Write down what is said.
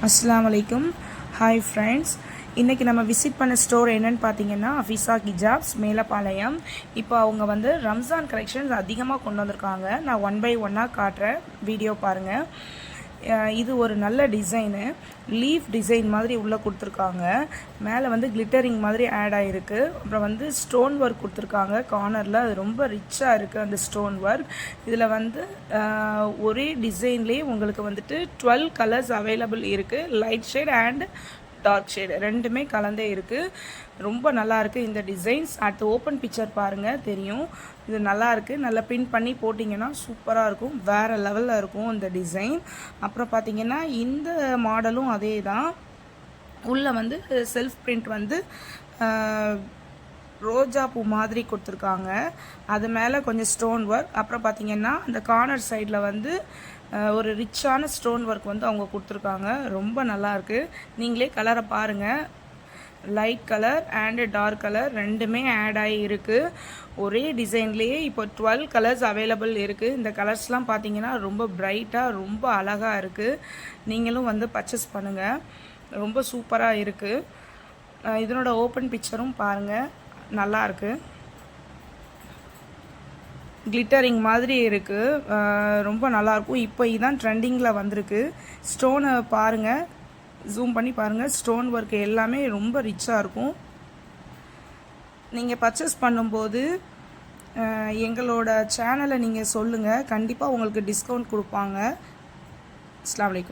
அஸ்ஸலாமு அலைக்கும். Hi friends, இன்றைக்கி நம்ம விசிட் பண்ண ஸ்டோர் என்னென்னு பார்த்தீங்கன்னா அஃபீஸா ஹிஜாப்ஸ் மேலப்பாளையம். இப்போ அவங்க வந்து ரம்ஜான் கலெக்ஷன்ஸ் அதிகமாக கொண்டு வந்திருக்காங்க. நான் ஒன் பை ஒன்னாக காட்டுறேன், வீடியோ பாருங்கள். இது ஒரு நல்ல டிசைனு, லீஃப் டிசைன் மாதிரி உள்ளே கொடுத்துருக்காங்க. மேலே வந்து கிளிட்டரிங் மாதிரி ஆட் ஆகிருக்கு. அப்புறம் வந்து ஸ்டோன் ஒர்க் கொடுத்துருக்காங்க கார்னரில். அது ரொம்ப ரிச்சாக இருக்குது அந்த ஸ்டோன் ஒர்க். இதில் வந்து ஒரே டிசைன்லேயே உங்களுக்கு வந்துட்டு 12 கலர்ஸ் அவைலபிள் இருக்குது. Light shade and dark shade ரெண்டுமே கலந்தே இருக்குது. ரொம்ப நல்லாயிருக்கு இந்த டிசைன்ஸ். அடுத்து ஓப்பன் பிக்சர் பாருங்கள், தெரியும். இது நல்லாயிருக்கு. நல்லா பின் பண்ணி போட்டிங்கன்னா சூப்பராக இருக்கும், வேறு லெவலில் இருக்கும் இந்த டிசைன். அப்புறம் பார்த்திங்கன்னா இந்த மாடலும் அதே தான். உள்ளே வந்து செல்ஃப் பிரிண்ட் வந்து ரோஜா பூ மாதிரி கொடுத்துருக்காங்க. அது மேலே கொஞ்சம் ஸ்டோன் ஒர்க். அப்புறம் பார்த்திங்கன்னா அந்த கார்னர் சைடில் வந்து ஒரு ரிச்சான ஸ்டோன் ஒர்க் வந்து அவங்க கொடுத்துருக்காங்க. ரொம்ப நல்லாயிருக்கு. நீங்களே கலரை பாருங்கள். Light colour and dark colour ரெண்டுமே ஆட் ஆகி இருக்குது. ஒரே டிசைன்லேயே இப்போ 12 கலர்ஸ் அவைலபிள் இருக்குது. இந்த கலர்ஸ்லாம் பார்த்தீங்கன்னா ரொம்ப பிரைட்டாக ரொம்ப அழகாக இருக்குது. நீங்களும் வந்து பர்ச்சேஸ் பண்ணுங்கள், ரொம்ப சூப்பராக இருக்குது. இதனோட ஓப்பன் பிக்சரும் பாருங்கள், நல்லாயிருக்கு. கிளிட்டரிங் மாதிரி இருக்குது, ரொம்ப நல்லாயிருக்கும். இப்போ இதுதான் ட்ரெண்டிங்கில் வந்திருக்கு. ஸ்டோனை பாருங்கள், ஜூம் பண்ணி பாருங்கள். ஸ்டோன் ஒர்க் எல்லாமே ரொம்ப ரிச்சாக இருக்கும். நீங்கள் பர்ச்சேஸ் பண்ணும்போது எங்களோட சேனலை நீங்கள் சொல்லுங்கள், கண்டிப்பாக உங்களுக்கு டிஸ்கவுண்ட் கொடுப்பாங்க. அஸ்ஸலாமு அலைக்கும்.